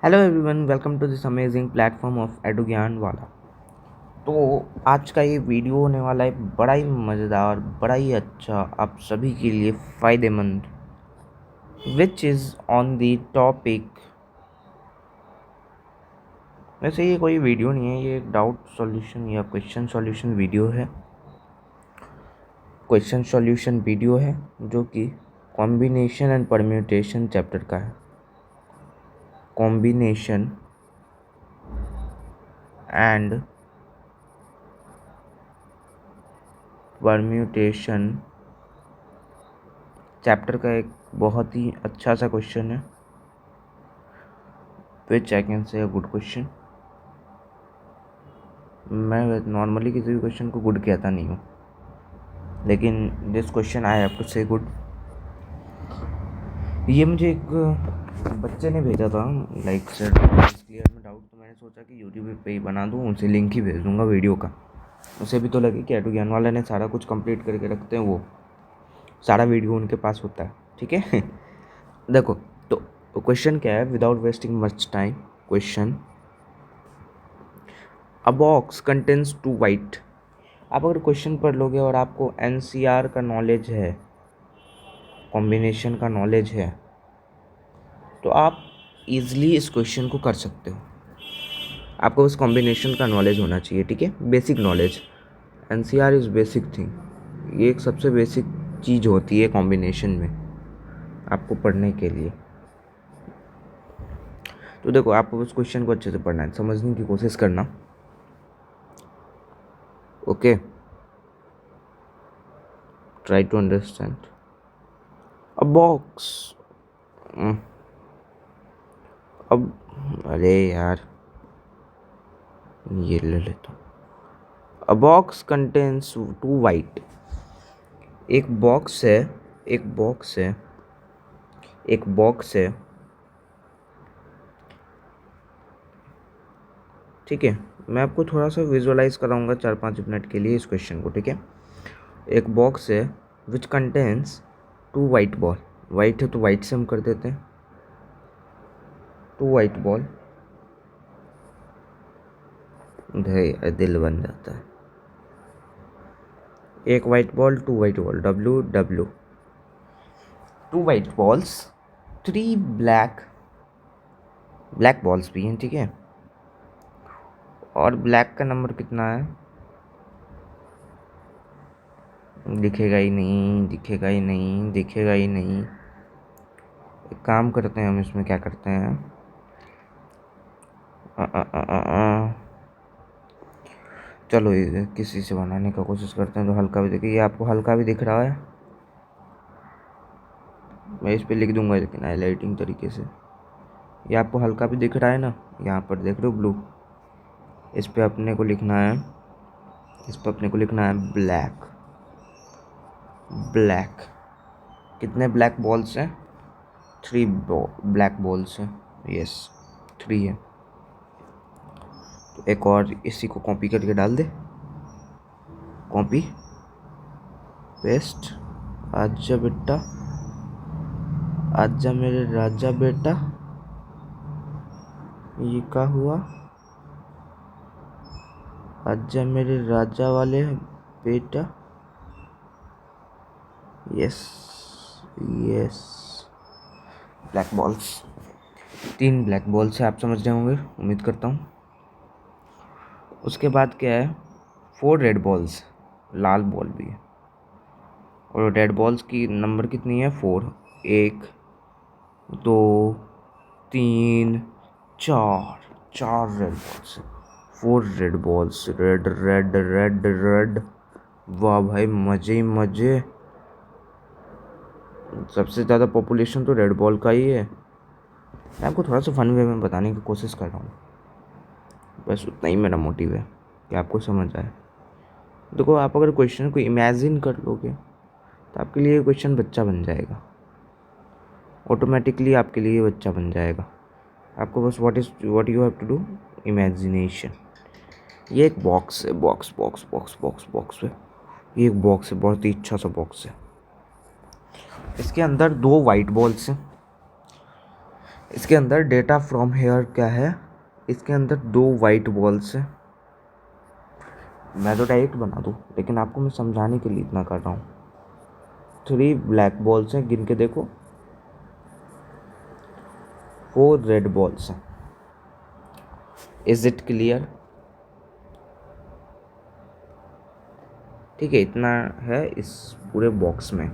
Hello everyone, welcome to this amazing platform of Edugyan वाला। तो आज का ये वीडियो होने वाला है बड़ा ही मज़ेदार, बड़ा ही अच्छा, आप सभी के लिए फ़ायदेमंद, which is on the topic. वैसे ये कोई वीडियो नहीं है, ये एक डाउट सॉल्यूशन या क्वेश्चन सॉल्यूशन वीडियो है। क्वेश्चन सॉल्यूशन वीडियो है जो कि कॉम्बिनेशन एंड परम्यूटेशन चैप्टर का है। कॉम्बिनेशन एंड परम्यूटेशन चैप्टर का एक बहुत ही अच्छा सा क्वेश्चन है, विच I can say a good question. मैं नॉर्मली किसी भी क्वेश्चन को गुड कहता नहीं हूँ, लेकिन this question I have to say good. ये मुझे एक बच्चे ने भेजा था, like sir clear my doubt, तो मैंने सोचा कि यूट्यूब पे ही बना दूँ, उसे लिंक ही भेज दूँगा वीडियो का। उसे भी तो लगे कि एडु ज्ञान वाला ने सारा कुछ कंप्लीट करके रखते हैं, वो सारा वीडियो उनके पास होता है। ठीक है देखो, तो क्वेश्चन क्या है, without wasting much time. Question, अ बॉक्स कंटेन्स टू वाइट। आप अगर क्वेश्चन पढ़ लोगे और आपको एनसीआर का नॉलेज है, कॉम्बिनेशन का नॉलेज है, तो आप इजीली इस क्वेश्चन को कर सकते हो। आपको उस कॉम्बिनेशन का नॉलेज होना चाहिए, ठीक है, basic knowledge. NCR is basic thing, ये एक सबसे बेसिक चीज़ होती है कॉम्बिनेशन में आपको पढ़ने के लिए। तो देखो, आपको उस क्वेश्चन को अच्छे से पढ़ना है, समझने की कोशिश करना। Okay, try to understand. A box, अब अरे यार, ये ले लेता हूँ। A box contains two white. एक बॉक्स है, एक बॉक्स है, एक बॉक्स है, ठीक है। मैं आपको थोड़ा सा विजुअलाइज कराऊंगा 4-5 मिनट के लिए इस क्वेश्चन को, ठीक है। एक बॉक्स है which contains two white ball. White है तो वाइट से हम कर देते हैं, टू वाइट बॉल, दिल बन जाता है। एक white ball, two white ball, W W, two white balls, three black balls भी हैं, ठीक है। और ब्लैक का नंबर कितना है, दिखेगा ही नहीं, दिखेगा ही नहीं, दिखेगा ही नहीं। एक काम करते हैं, हम इसमें क्या करते हैं, चलो ये किसी से बनाने का कोशिश करते हैं जो हल्का भी दिखे। ये आपको हल्का भी दिख रहा है, मैं इस पे लिख दूंगा लेकिन हाईलाइटिंग तरीके से। ये आपको हल्का भी दिख रहा है ना, यहाँ पर देख रहे हो ब्लू, इस पे अपने को लिखना है, इस पे अपने को लिखना है ब्लैक। ब्लैक, कितने ब्लैक बॉल्स हैं, थ्री ब्लैक बॉल्स हैं, यस, थ्री है। तो एक और इसी को कॉपी करके डाल दे, कॉपी पेस्ट। आजा बेटा, आजा मेरे राजा बेटा, ये क्या हुआ, आजा मेरे राजा वाले बेटा, yes yes. Black balls, 3 black balls है, आप समझ रहे होंगे, उम्मीद करता हूँ। उसके बाद क्या है, 4 रेड बॉल्स, लाल बॉल भी है। और रेड बॉल्स की नंबर कितनी है, 4, 1 2 3 4, 4 red balls, 4 red balls, red red red red, वाह भाई, मजे ही मजे। सबसे ज़्यादा पॉपुलेशन तो रेड बॉल का ही है। मैं आपको थोड़ा सा फन वे में बताने की कोशिश कर रहा हूँ, बस उतना ही मेरा मोटिव है कि आपको समझ आए। देखो, आप अगर क्वेश्चन को इमेजिन कर लोगे तो आपके लिए क्वेश्चन बच्चा बन जाएगा, ऑटोमेटिकली आपके लिए बच्चा बन जाएगा। आपको बस what you have to do, imagination. ये एक बॉक्स है, box box box box box है, ये एक बॉक्स है, बहुत ही अच्छा सा बॉक्स है। इसके अंदर 2 वाइट बॉल्स हैं, इसके अंदर डेटा फ्रॉम हेयर क्या है, इसके अंदर 2 वाइट बॉल्स है। मैं तो डायरेक्ट बना दूँ, लेकिन आपको मैं समझाने के लिए इतना कर रहा हूँ। 3 ब्लैक बॉल्स हैं, गिन के देखो। 4 रेड बॉल्स हैं। Is it clear? ठीक है, इतना है इस पूरे बॉक्स में।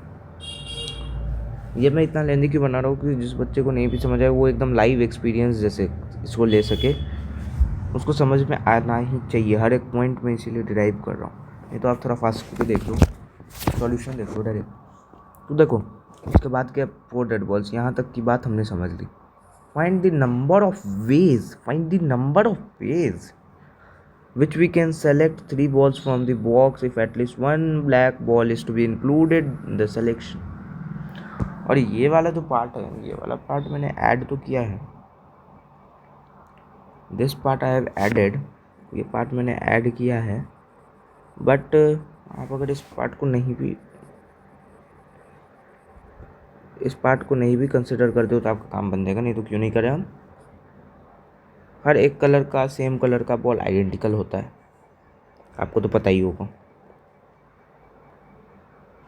ये मैं इतना लेंदी क्यों बना रहा हूँ कि जिस बच्चे को नहीं भी समझ आए वो एकदम लाइव एक्सपीरियंस जैसे इसको ले सके, उसको समझ में आना ही चाहिए हर एक पॉइंट में, इसीलिए डिराइव कर रहा हूँ। नहीं तो आप थोड़ा फास्ट करके देख लो, सॉल्यूशन देख लो डायरेक्ट। तो देखो उसके बाद क्या, 4 रेड बॉल्स, यहाँ तक की बात हमने समझ ली। Find the number of ways, find the number of ways which we can select 3 balls from the box if at least 1 black ball is to be included in the selection। और ये वाला जो पार्ट है, ये वाला part मैंने add तो किया है, this part I have added, ये पार्ट मैंने ऐड किया है। बट आप अगर इस पार्ट को नहीं भी कंसिडर करते हो तो आपका काम बन जाएगा। नहीं तो क्यों नहीं करें हम। हर एक कलर का सेम कलर का बॉल आइडेंटिकल होता है, आपको तो पता ही होगा।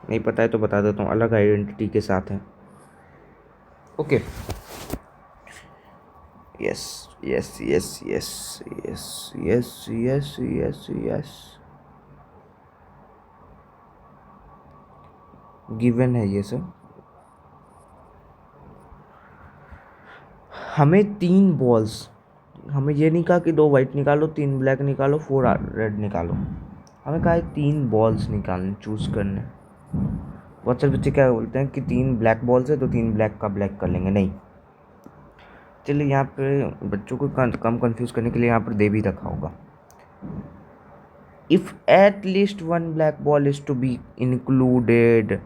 नहीं पता है तो बता देता हूँ, अलग आइडेंटिटी के साथ है। Okay, yes yes yes yes yes yes yes yes yes, given है ये सब। हमें 3 बॉल्स, हमें ये नहीं कहा कि 2 वाइट निकालो, 3 ब्लैक निकालो, 4 रेड निकालो। हमें कहा है 3 बॉल्स निकालने, चूज करने। बहुत सारे बच्चे क्या बोलते हैं कि 3 ब्लैक बॉल्स है तो 3 ब्लैक का ब्लैक कर लेंगे। नहीं, चलिए यहाँ पे बच्चों को कम कंफ्यूज करने के लिए यहाँ पर दे भी रखा होगा, if at least 1 black ball is to be included.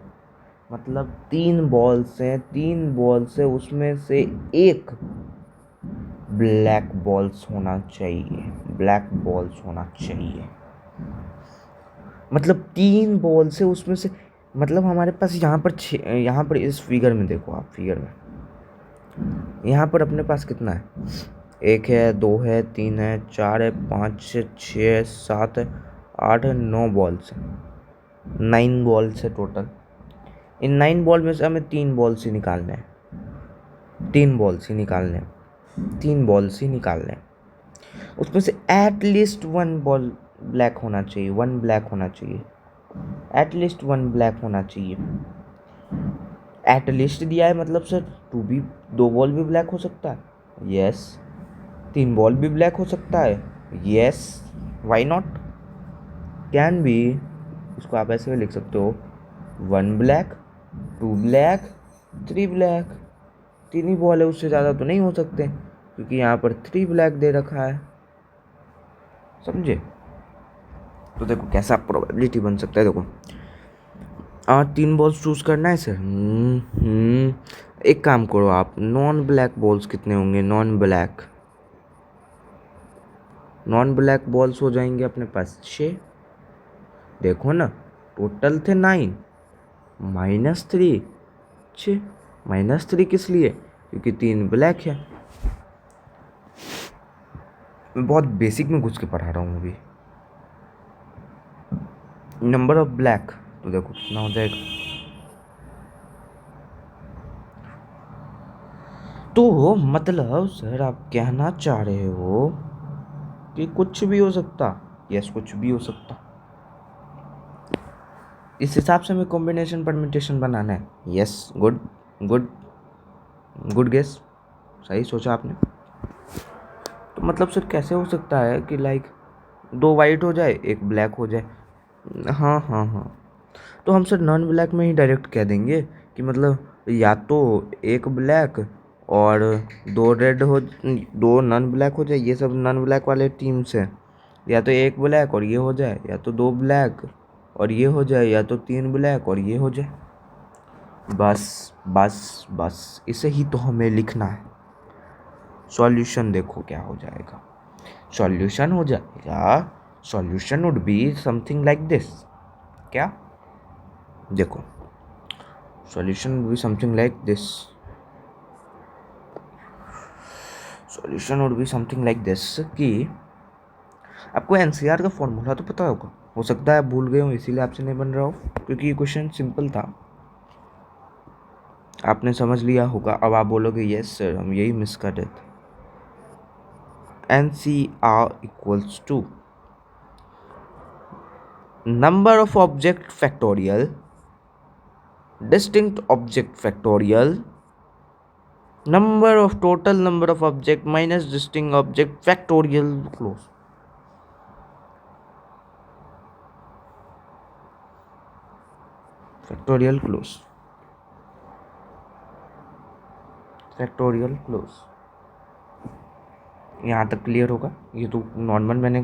मतलब 3 बॉल्स हैं, 3 बॉल से उसमें से एक ब्लैक बॉल्स होना चाहिए, ब्लैक बॉल्स होना चाहिए। मतलब 3 बॉल से उसमें से, मतलब हमारे पास यहाँ पर इस फिगर में देखो आप, फिगर में यहाँ पर अपने पास कितना है, 1 है, 2 है, 3 है, 4 है, 5 है, 6 है, 7 है, 8 है, 9 बॉल्स है, 9 बॉल्स है टोटल। इन 9 बॉल में से हमें 3 बॉल्स ही निकालने हैं, 3 बॉल्स ही निकालने हैं, 3 बॉल्स ही निकालने हैं। उसमें से एट लीस्ट 1 बॉल ब्लैक होना चाहिए, 1 ब्लैक होना चाहिए, एट लीस्ट 1 ब्लैक होना चाहिए। एट लीस्ट दिया है मतलब सर 2 बॉल भी ब्लैक हो सकता है, यस। 3 बॉल भी ब्लैक हो सकता है, yes, why not, can be. इसको आप ऐसे भी लिख सकते हो, 1 ब्लैक, 2 ब्लैक, 3 ब्लैक। 3 ही बॉल है, उससे ज़्यादा तो नहीं हो सकते क्योंकि यहाँ पर 3 ब्लैक दे रखा है, समझे। तो देखो कैसा प्रोबेबिलिटी बन सकता है। देखो 3 बॉल्स चूज करना है सर। एक काम करो आप, नॉन ब्लैक बॉल्स कितने होंगे, नॉन ब्लैक बॉल्स हो जाएंगे अपने पास 6। देखो ना, टोटल थे 9 -3 6। -3 किस लिए, क्योंकि 3 ब्लैक है। मैं बहुत बेसिक में घुस के पढ़ा रहा हूँ अभी। नंबर ऑफ ब्लैक तो देखो कितना हो जाएगा। तो मतलब सर आप कहना चाह रहे हो कि कुछ भी हो सकता, यस कुछ भी हो सकता। इस हिसाब से हमें कॉम्बिनेशन परम्यूटेशन बनाना है, yes, good good good guess, सही सोचा आपने। तो मतलब सर कैसे हो सकता है कि लाइक 2 वाइट हो जाए, 1 ब्लैक हो जाए। हाँ हाँ हाँ, तो हम सर नॉन ब्लैक में ही डायरेक्ट कह देंगे कि मतलब या तो 1 ब्लैक और 2 रेड हो, 2 नॉन ब्लैक हो जाए, ये सब नॉन ब्लैक वाले टीम्स हैं। या तो 1 ब्लैक और ये हो जाए, या तो 2 ब्लैक और ये हो जाए, या तो 3 ब्लैक और ये हो जाए। बस बस बस इसे ही तो हमें लिखना है। सॉल्यूशन देखो क्या हो जाएगा, सॉल्यूशन हो जाएगा, solution would be something like this. क्या, देखो solution would be something like this. Solution would be something like this कि आपको एनसीआर का फॉर्मूला तो पता होगा, हो सकता है आप भूल गए हो इसीलिए आपसे नहीं बन रहा हो, क्योंकि ये क्वेश्चन सिंपल था, आपने समझ लिया होगा। अब आप बोलोगे यस सर हम यही मिस कर रहे थे। NCR equals to number of object factorial, distinct object factorial, number of total number of object minus distinct object factorial close. Factorial close. Factorial close. यहाँ तक क्लियर होगा। ये तो नॉर्मल मैंने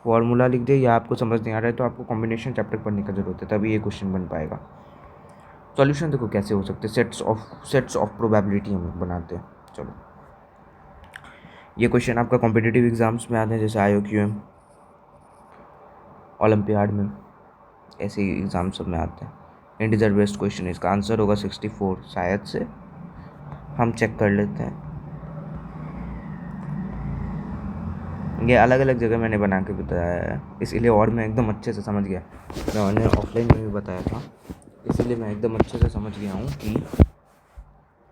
फॉर्मूला लिख दिया, या आपको समझ नहीं आ रहा है तो आपको कॉम्बिनेशन चैप्टर पढ़ने की जरूरत है, तभी ये क्वेश्चन बन पाएगा। सॉल्यूशन देखो कैसे हो सकते हैं, सेट्स ऑफ प्रोबेबिलिटी हम बनाते हैं। चलो ये क्वेश्चन आपका कॉम्पिटिटिव एग्जाम्स में आते हैं, जैसे IOQM, ओलंपियाड में, ऐसे ही एग्जाम सब में आते हैं। इंटीजर बेस्ड क्वेश्चन, इसका आंसर होगा 64 शायद से, हम चेक कर लेते हैं। ये अलग अलग जगह मैंने बना के बताया है, इसीलिए और मैं एकदम अच्छे से समझ गया। मैंने ऑफलाइन में भी बताया था, इसीलिए मैं एकदम अच्छे से समझ गया हूँ कि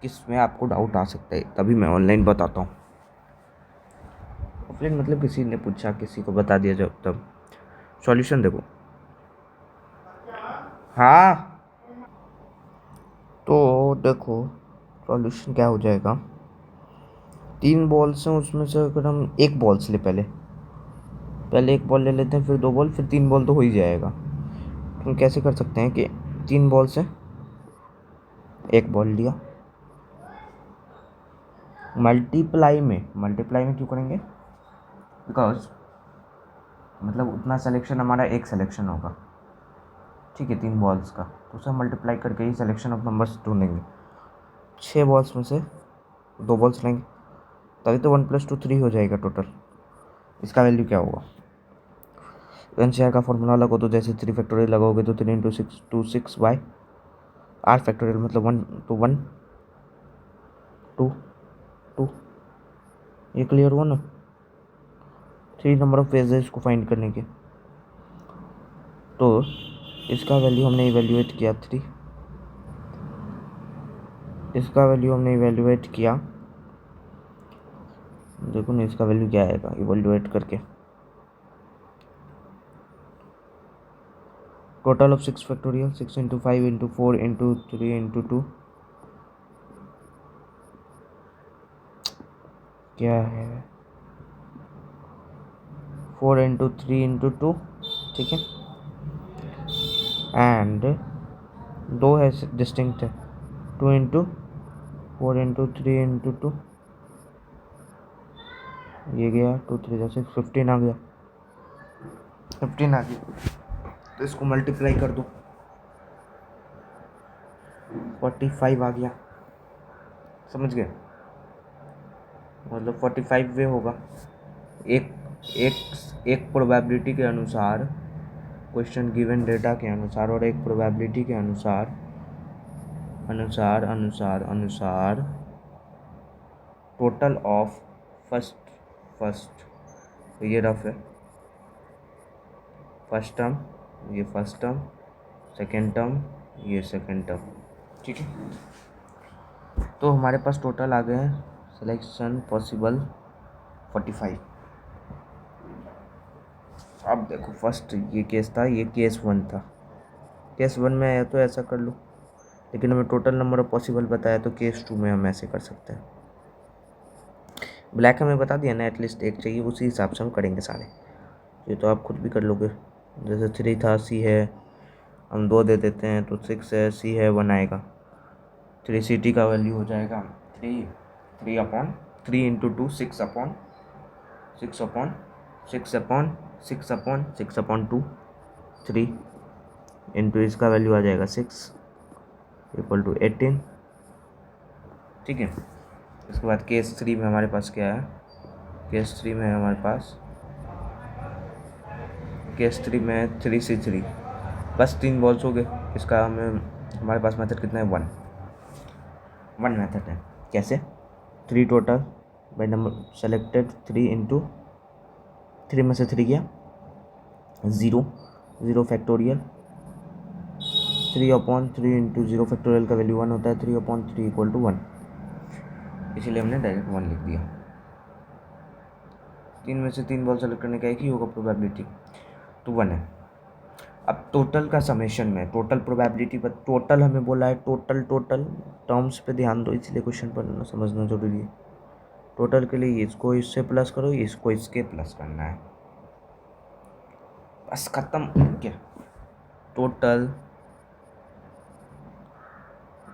किस में आपको डाउट आ सकता है, तभी मैं ऑनलाइन बताता हूँ। ऑफलाइन मतलब किसी ने पूछा, किसी को बता दिया जब तब। सॉल्यूशन देखो, हाँ तो देखो सॉल्यूशन क्या हो जाएगा। 3 बॉल्स हैं, उसमें से अगर हम एक बॉल्स ले, पहले एक बॉल ले लेते हैं, फिर 2 बॉल, फिर 3 बॉल तो हो ही जाएगा। हम कैसे कर सकते हैं कि 3 बॉल से एक बॉल लिया, मल्टीप्लाई में क्यों करेंगे, बिकॉज मतलब उतना सिलेक्शन हमारा एक सिलेक्शन होगा, ठीक है, 3 बॉल्स का, तो उसे मल्टीप्लाई करके ही सिलेक्शन ऑफ नंबर्स ढूंढेंगे। 6 बॉल्स में से 2 बॉल्स लेंगे, तभी तो 1 + 2 3 हो जाएगा टोटल। इसका वैल्यू क्या होगा, एनसीआर का फॉर्मूला लगो तो जैसे 3 फैक्टोरियल लगाओगे तो 3 × 6 2 6 बाय R फैक्टोरियल, मतलब 1 तो 1 2 2, ये क्लियर हुआ ना। 3 नंबर ऑफ वेज है इसको फाइंड करने के, तो इसका वैल्यू हमने इवेल्युएट किया 3, इसका वैल्यू हमने इवेल्युएट किया, देखो ना इसका वैल्यू क्या आएगा इवेल्युएट करके। टोटल ऑफ 6 फैक्टोरियल, 6 × 5 × 4 × 3 × 2 क्या है, 4 × 3 × 2, ठीक है, एंड 2 है डिस्टिंक्ट है, 2 × 4 × 3 × 2, ये गया 2 3 6 15 आ गया, 15 आ गया, तो इसको मल्टीप्लाई कर दो, 45 आ गया, समझ गए, मतलब 45 वे होगा। एक एक प्रोबेबिलिटी के अनुसार, क्वेश्चन गिवन डेटा के अनुसार, और एक प्रोबेबिलिटी के अनुसार टोटल ऑफ फर्स्ट, तो ये रफ है, फर्स्ट टर्म, ये फर्स्ट टर्म, सेकेंड टर्म, ये सेकेंड टर्म, ठीक है। तो हमारे पास टोटल आ गए हैं सिलेक्शन पॉसिबल 45। अब देखो फर्स्ट ये केस था, ये केस 1 था, केस 1 में आया तो ऐसा कर लो, लेकिन हमें टोटल नंबर ऑफ पॉसिबल बताया तो केस 2 में हम ऐसे कर सकते हैं। ब्लैक हमें बता दिया ना, एटलीस्ट एक चाहिए, उसी हिसाब से हम करेंगे सारे, ये तो आप खुद भी कर लोगे। जैसे 3 था, C है, हम 2 दे देते हैं तो 6 है, C है 1 आएगा, 3CT का वैल्यू हो जाएगा 3 × 2 6 / 2 3 इंटू इसका वैल्यू आ जाएगा 6 = 18, ठीक है। इसके बाद केस 3 में हमारे पास क्या है, केस 3 में हमारे पास, केस 3 में 3C3, बस 3 बॉल्स हो गए। इसका हमें, हमारे पास मेथड कितना है, 1 मेथड है। कैसे, 3 total by number selected 3 into 3 में से 3 गया 0 0 फैक्टोरियल 3/3 इंटू 0 फैक्टोरियल का वैल्यू 1 होता है 3/3 इक्वल टू 1, इसीलिए हमने डायरेक्ट 1 लिख दिया। 3 में से 3 बॉल सेलेक्ट करने का एक ही होगा प्रोबेबिलिटी, तो 1 है। अब टोटल का समेशन में टोटल प्रोबेबिलिटी पर टोटल हमें बोला है, टोटल टर्म्स पे ध्यान दो, इसलिए क्वेश्चन पढ़ना समझना जरूरी है। टोटल के लिए इसको इससे प्लस करो, इसको इसके प्लस करना है, बस खत्म। क्या total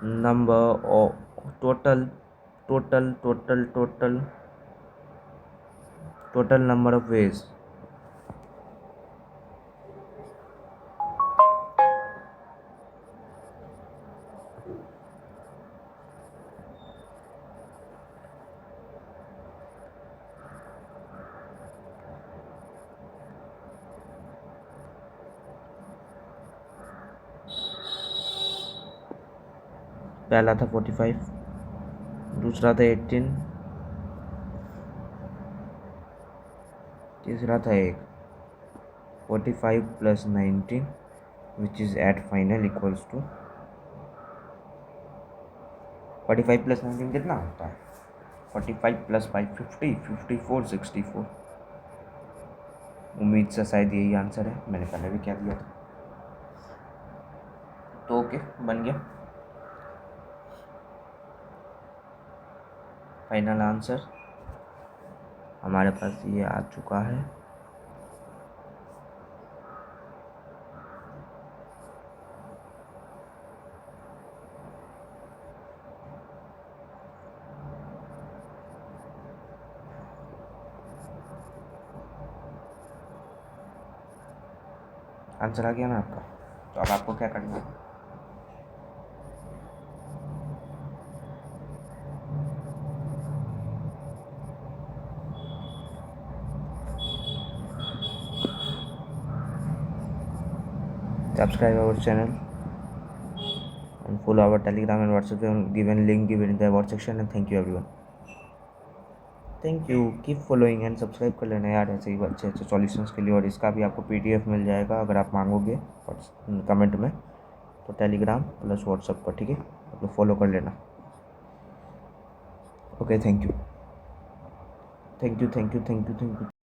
number of total number of veg पहला था 45, दूसरा था 18, तीसरा था 1 45 plus 19 which is at final equals to 45 plus 19 कितना होता है 45 प्लस 5 50 54 64। उम्मीद से शायद यही आंसर है, मैंने पहले भी क्या दिया था। तो ओके बन गया फाइनल आंसर हमारे पास ये आ चुका है। आंसर आ गया ना आपका, तो अब आपको क्या करना है, subscribe our channel and follow our Telegram and WhatsApp given link given in the about section, and thank you everyone, thank you, keep following and subscribe कर लेना यार ऐसे ही अच्छे अच्छे सॉल्यूशंस के लिए। और इसका भी आपको PDF मिल जाएगा अगर आप मांगोगे कमेंट में, तो टेलीग्राम प्लस व्हाट्सएप पर, ठीक है, आप लोग फॉलो कर लेना। Okay thank you.